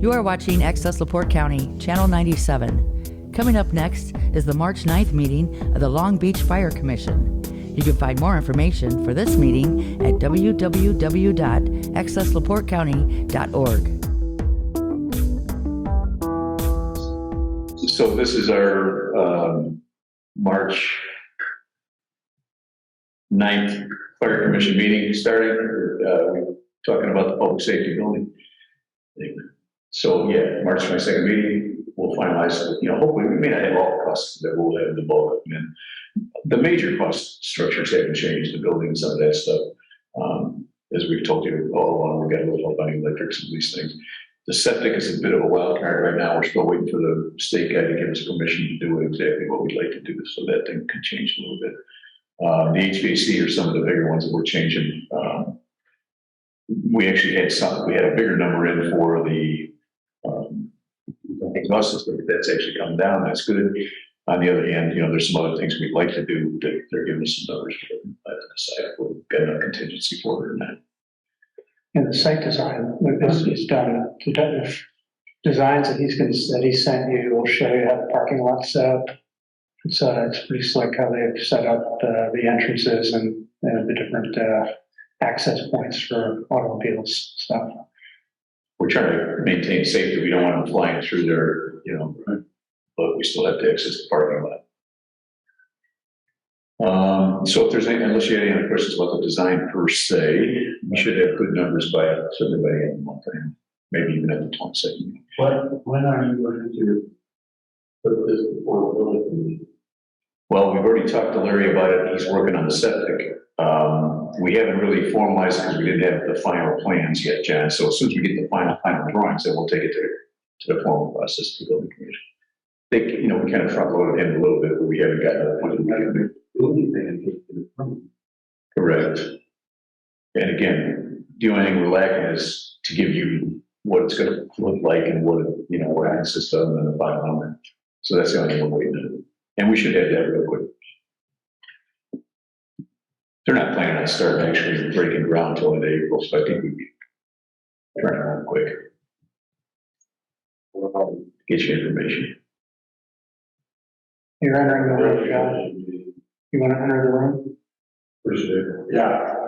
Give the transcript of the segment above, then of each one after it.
You are watching Access LaPorte County, Channel 97. Coming up next is the March 9th meeting of the Long Beach Fire Commission. You can find more information for this meeting at www.accesslaportecounty.org. So this is our March 9th Fire Commission meeting starting. We're talking about the public safety building. So yeah, March 22nd meeting, we'll finalize, hopefully we may not have all the costs, that we'll have the bulk of them in. The major cost structures haven't changed, the building and some of that stuff. As we've told you all along, we've got a little help on electrics and these things. The septic is a bit of a wild card right now. We're still waiting for the state guy to give us permission to do exactly what we'd like to do, so that thing could change a little bit. The HVAC are some of the bigger ones that we're changing. We actually had we had a bigger number in for the exhaust system, but that's actually come down. That's good. On the other hand, there's some other things we'd like to do that they're giving us some numbers for. I have to decide if we've got enough contingency for it or not. And the site design is done. The designs that he sent you will show you how the parking lot's set up. It's pretty slick how they've set up the entrances and the different access points for automobiles stuff. We're trying to maintain safety. We don't want them flying through there, but we still have to access the parking lot. So if there's any, unless you have any other questions about the design per se, we should have good numbers certainly by the end of the month, maybe even at the 22nd. When are you going to put this before the building committee? Well, we've already talked to Larry about it. He's working on the septic. We haven't really formalized it because we didn't have the final plans yet, John. So as soon as we get the final drawings, then we'll take it to the formal process to the building commission. We kind of front loaded him a little bit, but we haven't gotten to the point of the building thing. Correct. And again, the only thing we're lacking is to give you what it's going to look like and what it consists of and the final number. So that's the only thing we're waiting on. And we should have that real quick. They're not planning on starting actually breaking ground until in April, so I think we'd be turning around quick. Get you information. You're entering the room, John. You want to enter the room? For sure. Yeah.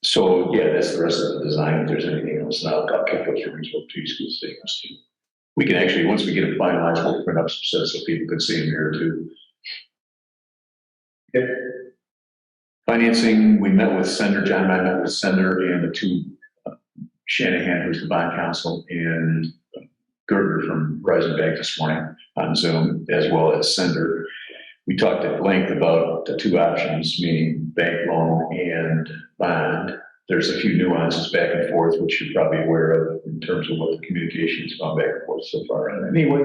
So yeah, that's the rest of the design. If there's anything else, I'll kick those rooms up to you, school statements too. We can actually, once we get it finalized, we'll print up some sets so people can see them here too. Okay. Financing, we met with Sender, John and I met with Sender and the two, Shanahan, who's the bond counsel, and Gerber from Rising Bank this morning on Zoom, as well as Sender. We talked at length about the two options, meaning bank loan and bond. There's a few nuances back and forth, which you're probably aware of in terms of what the communication has gone back and forth so far. And anyway,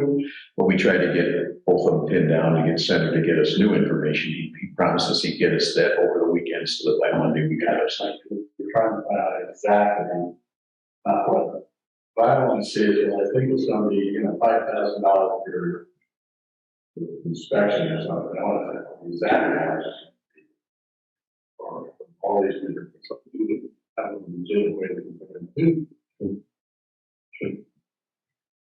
when we tried to get both of them pinned down to get Sender to get us new information, he promised us he'd get us that over the weekend so that by Monday we got our site. We're trying to find out exactly what I want to say is, I think it's going to be, $5,000 for inspection or something. I want to know exactly how much for all these different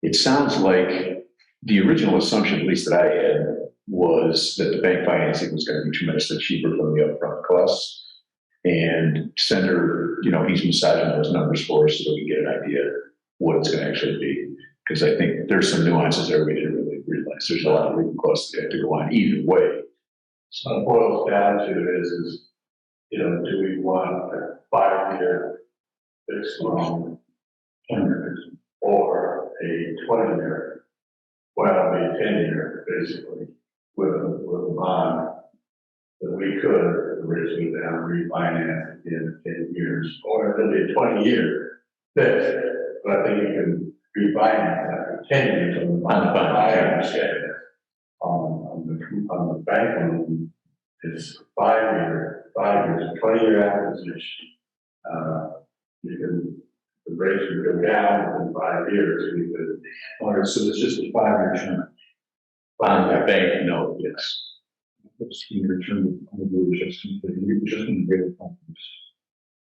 It sounds like the original assumption, at least that I had, was that the bank financing was going to be tremendously cheaper from the upfront costs. And Sender, he's massaging those numbers for us so we can get an idea of what it's going to actually be. Because I think there's some nuances there we didn't really realize. There's a lot of legal costs that have to go on either way. So what it boils down to is, do we want a 5-year fixed loan or a 20-year, well, a 10-year, basically, with a bond that we could originally then refinance at the end of 10 years, or it'll be a 20-year fixed, but I think you can refinance after 10 years on the bond. I understand that. On the bank loan, it's 5 years, 20-year acquisition. You can, the rates would go down in 5 years. We could, all right, so it's just a 5-year term. On the bank note, yes.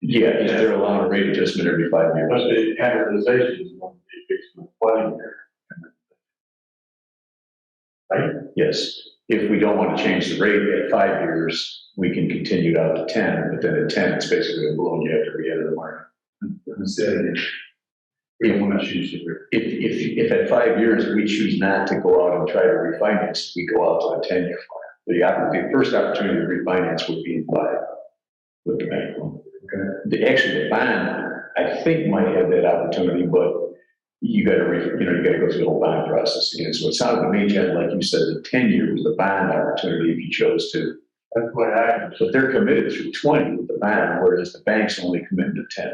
Yeah, they're allowing a rate adjustment every 5 years. But the amortization is going to be fixed for 20 years. Right? Yes, if we don't want to change the rate at 5 years, we can continue it out to 10, but then at 10, it's basically a loan you have to re-enter the market. We don't want to change the rate. If at 5 years, we choose not to go out and try to refinance, we go out to a 10-year mark. The first opportunity to refinance would be in 5 with the bank loan. Actually, the bond, I think might have that opportunity, but you gotta go through the whole bond process again. So it sounded to me, Jen, like you said, the 10-year was the bond opportunity if you chose to. That's what I, But they're committed through 20 with the bond, whereas the bank's only committed to 10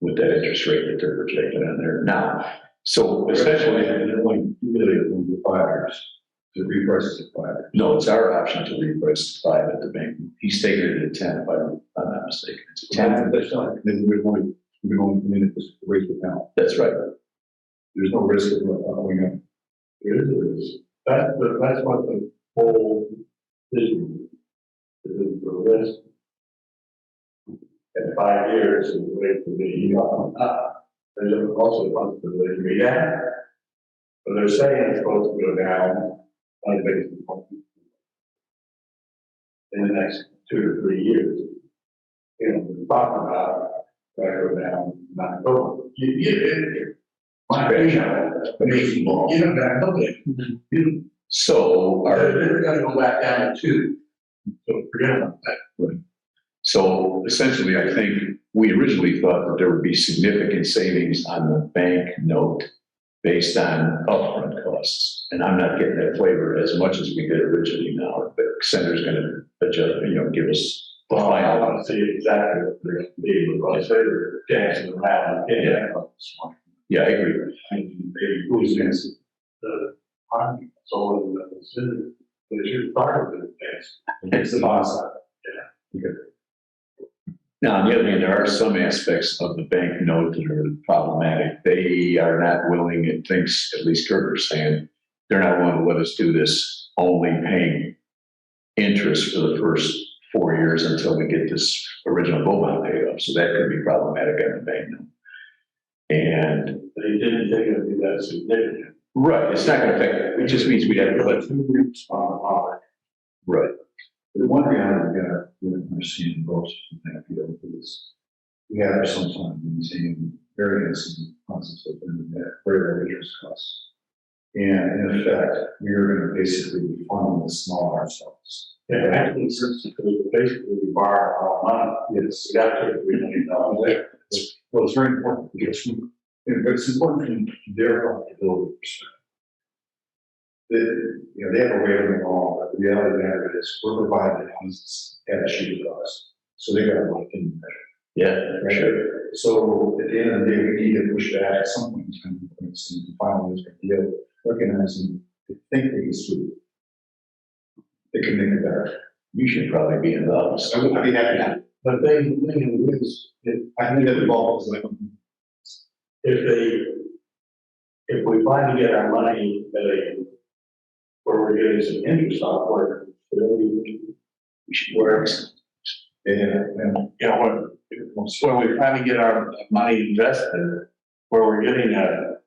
with that interest rate that they're projecting on there now. So essentially, they're only really only 5 years to reprice it to 5 years. no, it's our option to reprice to 5 at the bank. He's taking it at 10, if I'm not mistaken. It's a 10. That's not, then we're going to raise the pound. That's right. There's no risk of going up. There is a risk. That's what the whole vision is, the risk. At 5 years, the rate will be up. There's also a possibility to be down. But they're saying it's supposed to go down on a basis in the next 2 to 3 years. You know, we're talking about that go down, not go. My reasonable. You don't have to look. So They're gonna go back down to 2. So forget about that. So essentially, I think we originally thought that there would be significant savings on the bank note based on upfront costs. And I'm not getting that flavor as much as we did originally now. But Center's going to adjust, give us the Well, I final. want to see exactly what they're going to be, because they're dancing around. Yeah, I agree. Maybe who's against the army, so it's your part of it, it's the boss. Now, on the other hand, there are some aspects of the bank note that are problematic. They are not willing, it thinks, at least Gerber's saying, they're not willing to let us do this only paying interest for the first 4 years until we get this original gold bond paid off. So that could be problematic on the bank note. And They didn't think it would be that significant. right, it's not going to affect, it just means we'd have to let. 2 weeks on it. Right. The one reality we're seeing most of that field is we have sometimes maintaining variance in concepts of very low interest costs. And in effect, we are going to basically be funding this all ourselves. Yeah, actually, since basically we borrow our money, it's got to $3 million there. Well, it's very important because it's important from their profitability perspective. They have a way of the law, but the reality of that is we're providing houses at a cheaper cost. So they got a lot in measure. Yeah, for sure. So at the end of the day, we need to push back at some point in time and finalize the deal, recognizing they think they can sweep it. They can make it better. You should probably be in the office. I would be happy to. But the thing is, I think that involves like, if we finally get our money where we're getting some interest off work, we should work. and When we finally get our money invested, where we're getting a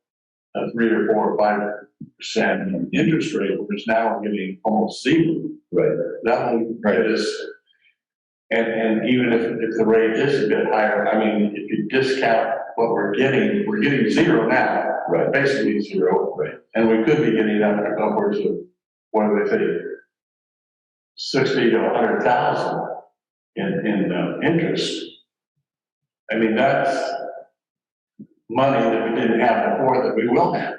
3 or 4 or 5% interest rate, whereas now we're getting almost 0. Right. That will get us, and even if the rate is a bit higher, I mean, if you discount what we're getting 0 now. Right. Basically 0. Right. And we could be getting upwards of, what do they say, 60 to 100,000 in interest. I mean, that's money that we didn't have before that we will have.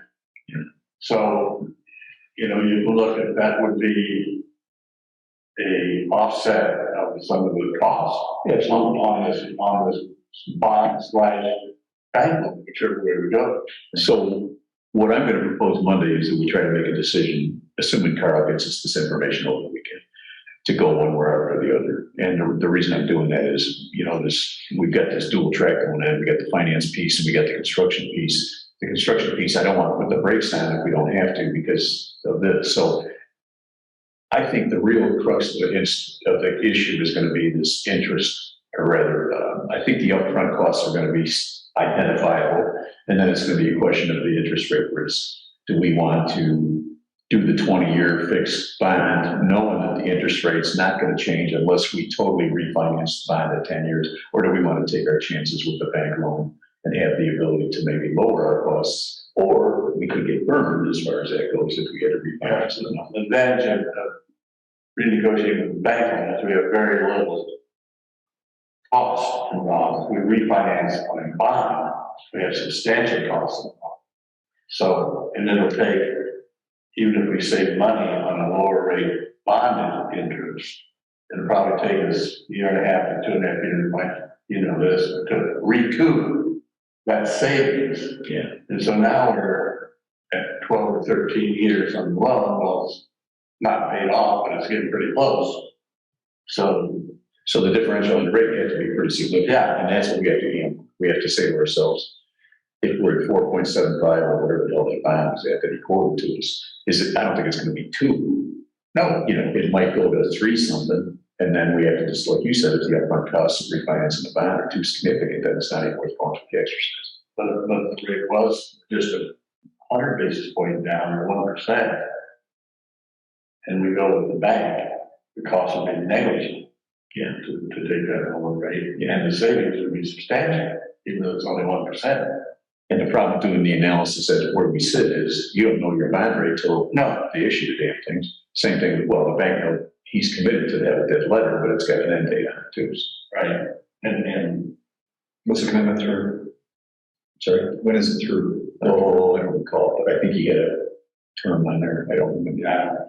So, you can look at that would be a offset of some of the costs. Yes. On this bond / bank loan, whichever way we go. So what I'm going to propose Monday is that we try to make a decision, assuming Carl gets us this information over the weekend, to go one way or the other. And the reason I'm doing that is, we've got this dual track going on. We got the finance piece and we got the construction piece. the construction piece, I don't want to put the brakes on if we don't have to because of this. So I think the real crux of the issue is going to be this interest, or rather, I think the upfront costs are going to be identifiable, and then it's going to be a question of the interest rate risk. Do we want to do the 20-year fixed bond, knowing that the interest rate's not going to change unless we totally refinance the bond at 10 years, or do we want to take our chances with the bank loan and have the ability to maybe lower our costs, or we could get burned as far as that goes if we had to refinance it enough. The advantage of renegotiating with the bank on is we have very little cost involved. We refinance on a bond, we have substantial costs involved. So, and it'll take, even if we save money on a lower rate bond interest, it'll probably take us a year and a half to 2.5 years, this to recoup that savings. Yeah. And so now we're at 12 or 13 years on the loan. Well, it's not paid off, but it's getting pretty close. So the differential in the rate has to be pretty significant. Yeah. And that's what we have to aim. We have to say to ourselves, if we're at 4.75 or whatever the hell that bond is at that he quoted to us, I don't think it's going to be 2. no, It might go to 3 something. And then we have to just, like you said, if the upfront costs of refinancing the bond are too significant, then it's not even worth going through the exercise. but the rate was just 100 basis point down or 1%. And we go with the bank, the cost would be negligible. Yeah. To take that lower rate, and the savings would be substantial, even though it's only 1%. And the problem doing the analysis at where we sit is you don't know your bond rate till they issue the damn things. Same thing, the bank, he's committed to that with that letter, but it's got an end date on it too. Right. And What's the commitment through? Sorry? When is it through? Oh, I don't recall, but I think he had a term on there. I don't remember.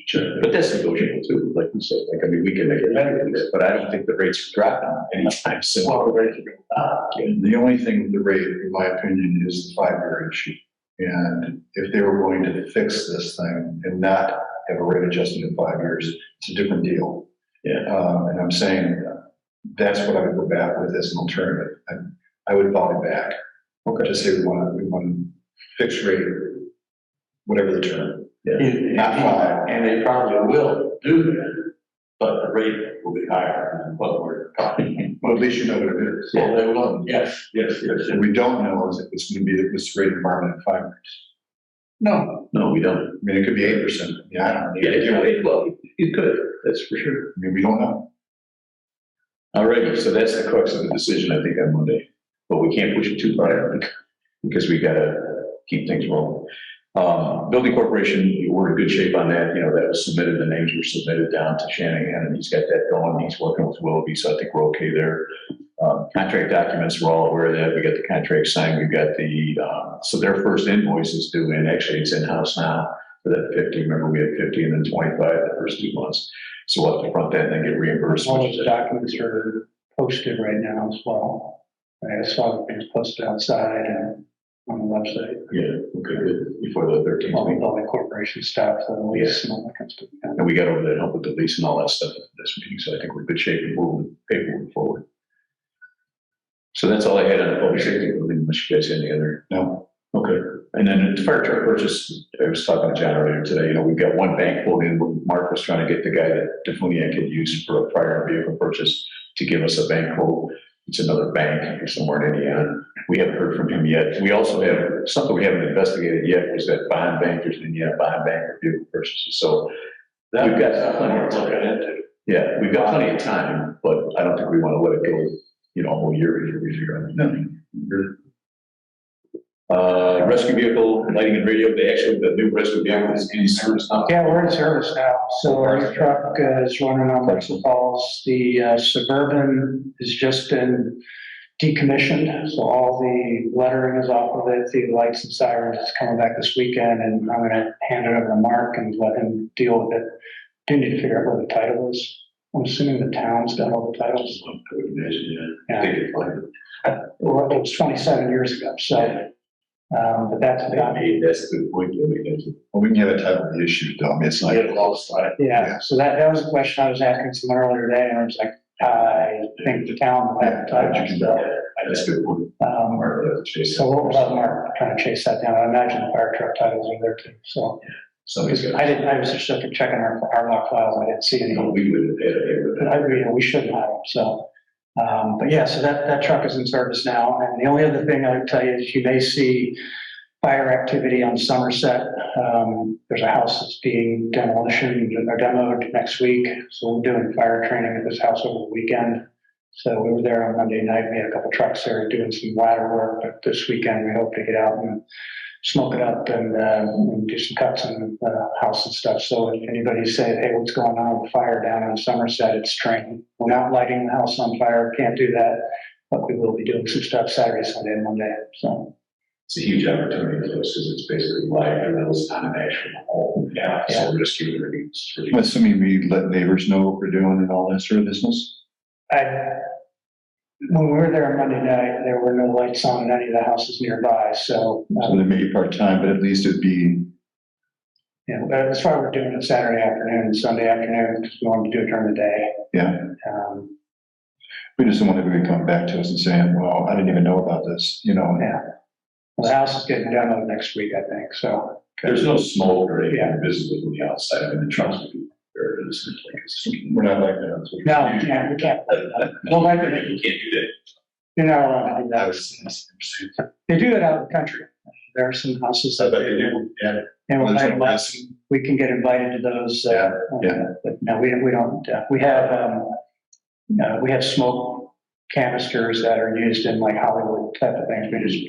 Sure. But that's negotiable too, like you said. We can make it better, but I don't think the rates are dropping anytime soon. well, the rates are going down. The only thing with the rate, in my opinion, is the 5-year issue. And if they were going to fix this thing and not have a rate adjustment in 5 years, it's a different deal. Yeah. And I'm saying that's what I would go back with as an alternative. I would volley back. Okay. Just say we want fixed rate, whatever the term. Yeah. Not 5. And they probably will do that, but the rate will be higher than what we're talking. Well, at least you know what it is. Well, they will, yes. What we don't know is if it's going to be this rate environment in 5 years. No, No, we don't. I mean, it could be 8%. Yeah, I don't know. You could, that's for sure. I mean, we don't know. All righty, so that's the crux of the decision, I think, on Monday. But we can't push it too far, I think, because we gotta keep things rolling. Building Corporation, we're in good shape on that. That was submitted, the names were submitted down to Shanahan, and he's got that going. He's working with Willoughby, so I think we're okay there. Contract documents, we're all aware of that. We got the contract signed. We've got so their first invoice is due in. Actually, it's in-house now for that 50. Remember, we had 50 and then 25 the first 2 months. So we'll have to front that and then get reimbursed. All those documents are posted right now as well. I saw them posted outside and on the website. Yeah, okay, good. Before the 13th All the meeting. public corporation stuff, the lease and all that kind of stuff. Yeah. And we got over that help with the lease and all that stuff at this meeting, so I think we're in good shape and moving paperwork forward. So that's all I had on the public safety building, unless you guys had any other. No. Okay, and then the fire truck purchase, I was talking to John earlier today, we've got one bank quote in, Mark was trying to get the guy that Defuniak had used for a prior vehicle purchase to give us a bank quote. It's another bank or somewhere in Indiana. We haven't heard from him yet. We also have something we haven't investigated yet was that bond bank, there's an Indiana bond bank for vehicle purchases. So that we've got plenty of looking into. Yeah, we've got plenty of time, but I don't think we want to let it go, a whole year before we figure out. Rescue vehicle, lighting and radio, the new rescue vehicle is in service now. Yeah, we're in service now. So our truck is running on electric balls. The Suburban has just been decommissioned. So all the lettering is off of it. The lights and sirens is coming back this weekend, and I'm going to hand it over to Mark and let him deal with it. Do need to figure out where the title is. I'm assuming the town's got all the titles. I would imagine, Yeah. They could find it. Well, it was 27 years ago. So, but that's about it. That's a good point. Well, we can have a title of the issue, though. I mean, it's not. Get lost, right? Yeah, so that was a question I was asking someone earlier today, and I was like, I think the town will advertise, so, That's a good one. Or, Chase. so we'll have Mark trying to chase that down. I imagine the fire truck titles are there too, so. Somebody's Because got. I was just checking our lock files, I didn't see any. No, we wouldn't have had it. But we shouldn't have them, so. But yeah, so that truck is in service now, and the only other thing I would tell you is you may see fire activity on Somerset. There's a house that's being demoed next week, so we're doing fire training at this house over the weekend. So we were there on Monday night, we had a couple trucks there doing some ladder work, but this weekend we hope to get out and smoke it up and do some cuts in the house and stuff. So if anybody say, hey, what's going on with the fire down in Somerset, it's training. We're not lighting the house on fire, can't do that, but we will be doing some stuff Saturday, Sunday, and Monday, so. It's a huge opportunity for us because it's basically live and it's not an actual home. Yeah. So we're just keeping it. I'm assuming we let neighbors know what we're doing and all that sort of business. When we were there on Monday night, there were no lights on in any of the houses nearby, so, So they may be part-time, but at least it'd be, you know, that's why we're doing it Saturday afternoon and Sunday afternoon, because we wanted to do it during the day. yeah. We just don't want everybody coming back to us and saying, well, I didn't even know about this, you know. Yeah. Well, the house is getting demoed next week, I think, so. There's no smoke or anything visible from the outside. I mean, the trucks would be very innocent. We're not like that. So- No, we can't. Well, like, You can't do that. you're not allowed to do I that. was. They do it out in the country. There are some houses that they do. Yeah. And we're There's not no allowed- we can get invited to those. Yeah. But no, we don't, we have smoke canisters that are used in like Hollywood type of things. We just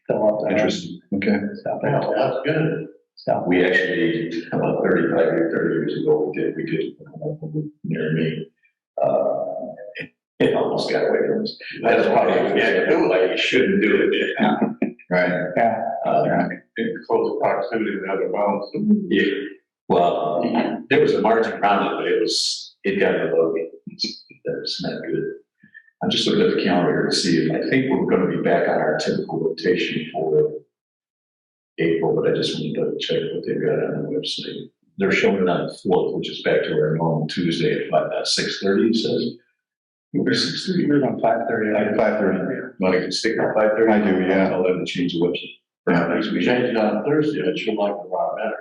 fill up that. Interesting, okay. So, That's good. so, We actually, about 30 years ago, we did near me. It almost got away from us. That's probably, yeah, like you shouldn't do it. Right. yeah. In close proximity to other bounds. Yeah, well, there was a margin around it, but it got below me. That's not good. I'm just looking at the calendar to see, I think we're gonna be back on our typical rotation for April, but I just wanted to check what they've got on the website. They're showing it on the 4th, which is back to our normal Tuesday at 6:30, it says. Or 6:30. We're on 5:30. Like 5:30. Want to stick with 5:30? I do, yeah. I'll have to change the website. Yeah. Next week. Change it on Thursday, it should like a lot better.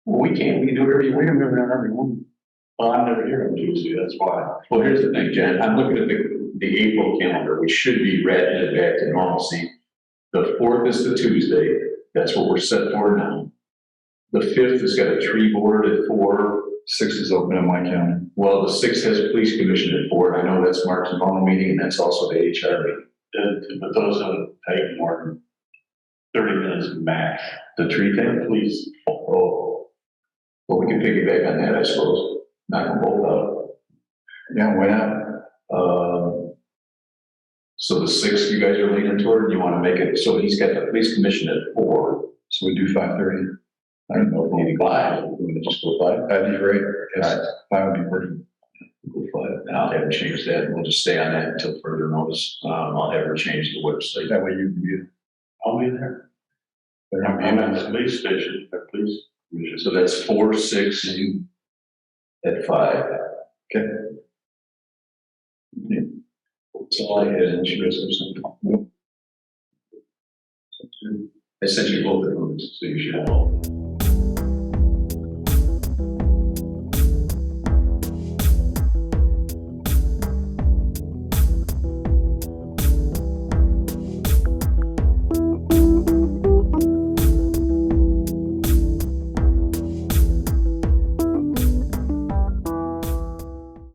Well, we can do whatever you We want. can move it on every one. Well, I'm never here on Tuesday, that's why. Well, here's the thing, Jen, I'm looking at the April calendar, we should be ratcheted back to normalcy. The 4th is the Tuesday, that's what we're set for now. The 5th has got a tree board at 4. 6 is open in my county. Well, the 6th has police commission at 4, and I know that's Mark's normal meeting, and that's also the HR meeting. But those don't take more than 30 minutes max. The tree thing, Please. oh, well, we can piggyback on that, I suppose, knock them both out. Yeah, why not? So the 6th, you guys are leaning toward, you want to make it, so he's got the police commission at 4. So we do 5:30. I don't know if maybe 5, we're going to just go 5. That'd be great. Yes, All right. 5 would be perfect. Go 5, and I'll have to change that, and we'll just stay on that until further notice. I'll have her change the website. That way you can be. I'll be there. I'm at the police station, the police commission. So that's 4, 6, at 5. Okay. That's all I had, and you guys have something? I sent you both of them, so you should have all.